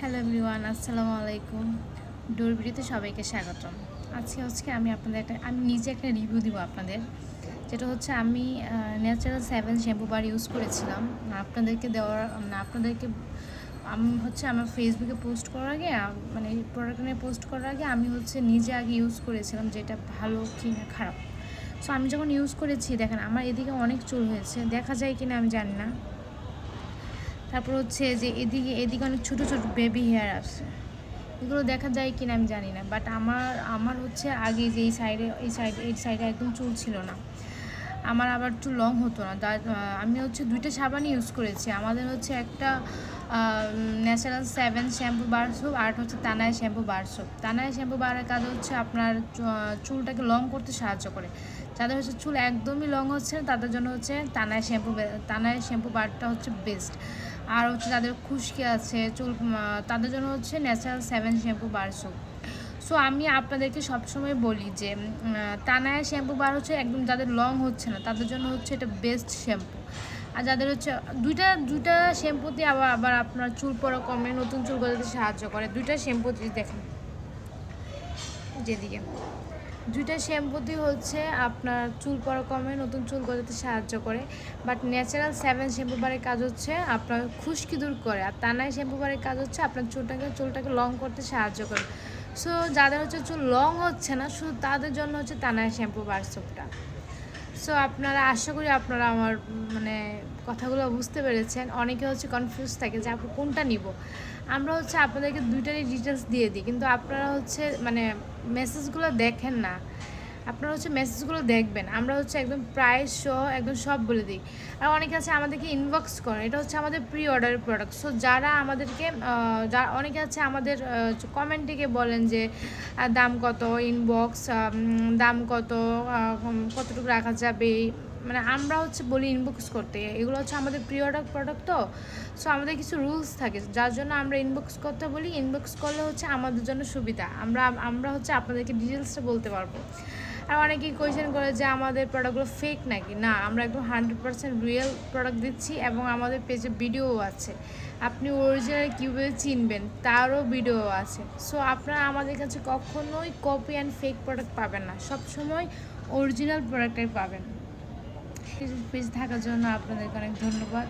Hello everyone, আসসালামু আলাইকুম। ডোরবিডিতে সবাইকে স্বাগতম। আজকে আমি নিজে একটা রিভিউ দিব আপনাদের। যেটা হচ্ছে আমি ন্যাচারাল 7 শ্যাম্পু বার ইউজ করেছিলাম। আপনাদেরকে আমি হচ্ছে আমার ফেসবুকে পোস্ট করার আগে মানে প্রোডাক্ট নিয়ে পোস্ট করার আগে আমি হচ্ছে নিজে আগে ইউজ করেছিলাম যেটা ভালো কি না খারাপ। সো আমি যখন ইউজ করেছি দেখেন আমার এদিকে অনেক চুল হয়েছে, দেখা যায় কিনা আমি জানি না। তারপর হচ্ছে যে এদিকে অনেক ছোটো ছোটো বেবি হেয়ার আছে, এগুলো দেখা যায় কিনা আমি জানি না। বাট আমার হচ্ছে আগে যে এই সাইডে একদম চুল ছিল না, আমার আবার চুল লং হতো না। আমি হচ্ছে দুইটা সাবান ইউজ করেছি। আমাদের হচ্ছে একটা ন্যাচারাল 7 শ্যাম্পু বার সোপ, আর হচ্ছে তানায় শ্যাম্পু বার সোপ। তানায় শ্যাম্পু বারের কাজ হচ্ছে আপনার চুলটাকে লং করতে সাহায্য করে। যাদের হচ্ছে চুল একদমই লং হচ্ছে না তাদের জন্য হচ্ছে তানায় শ্যাম্পু বারটা হচ্ছে বেস্ট। আর হচ্ছে যাদের খুশকি আছে চুল, তাদের জন্য হচ্ছে ন্যাচারাল 7 শ্যাম্পু বার সোপ। সো আমি আপনাদেরকে সবসময় বলি যে তানায়া শ্যাম্পু বার হচ্ছে একদম যাদের লং হচ্ছে না তাদের জন্য হচ্ছে এটা বেস্ট শ্যাম্পু। আর যাদের হচ্ছে দুইটা শ্যাম্পুতে আবার আপনার চুল পড়া কমে, নতুন চুল গজাতে সাহায্য করে। দুইটা শ্যাম্পুতে দেখেন যেদিকে দুইটা শ্যাম্পুতে হচ্ছে আপনার চুল পড়া কমে, নতুন চুল গজাতে সাহায্য করে। বাট ন্যাচারাল 7 শ্যাম্পু বারের কাজ হচ্ছে আপনার খুশকি দূর করে, আর তানায় শ্যাম্পু বারের কাজ হচ্ছে আপনার চুলটাকে লং করতে সাহায্য করে। সো যাদের হচ্ছে চুল লং হচ্ছে না শুধু তাদের জন্য হচ্ছে তানায় শ্যাম্পু বার সোপটা। সো আশা করি আপনারা আমার মানে কথাগুলো বুঝতে পেরেছেন। অনেকে হচ্ছে কনফিউজ থাকে যে আপনি কোনটা নিব। আমরা হচ্ছে আপনাদেরকে দুইটারই ডিটেলস দিয়ে দিই, কিন্তু আপনারা হচ্ছে মানে মেসেজগুলো দেখেন না। আপনারা হচ্ছে মেসেজগুলো দেখবেন, আমরা হচ্ছে একদম প্রাইস সহ একদম সব বলে দিই। আর অনেকে আছে আমাদেরকে ইনবক্স করেন, এটা হচ্ছে আমাদের প্রি অর্ডারের প্রোডাক্ট। সো যারা আমাদেরকে অনেকে আছে আমাদের কমেন্টে বলেন যে দাম কত, ইনবক্স দাম কত, কতটুকু রাখা যাবে। মানে আমরা হচ্ছে বলি ইনবক্স করতে, এগুলো হচ্ছে আমাদের প্রি অর্ডার প্রোডাক্ট। তো সো আমাদের কিছু রুলস থাকে যার জন্য আমরা ইনবক্স করতে বলি। ইনবক্স করলে হচ্ছে আমাদের জন্য সুবিধা, আমরা হচ্ছে আপনাদেরকে ডিটেলসটা বলতে পারবো। আর অনেকেই কোয়েশ্চেন করে যে আমাদের প্রোডাক্টগুলো ফেক নাকি। না, আমরা একদম 100% রিয়েল প্রোডাক্ট দিচ্ছি এবং আমাদের পেজে ভিডিও আছে। আপনি অরিজিনাল কীভাবে চিনবেন তারও ভিডিও আছে। সো আপনারা আমাদের কাছে কখনোই কপি অ্যান্ড ফেক প্রোডাক্ট পাবেন না, সবসময় অরিজিনাল প্রোডাক্টটাই পাবেন। পেজ থাকার জন্য আপনাদেরকে অনেক ধন্যবাদ।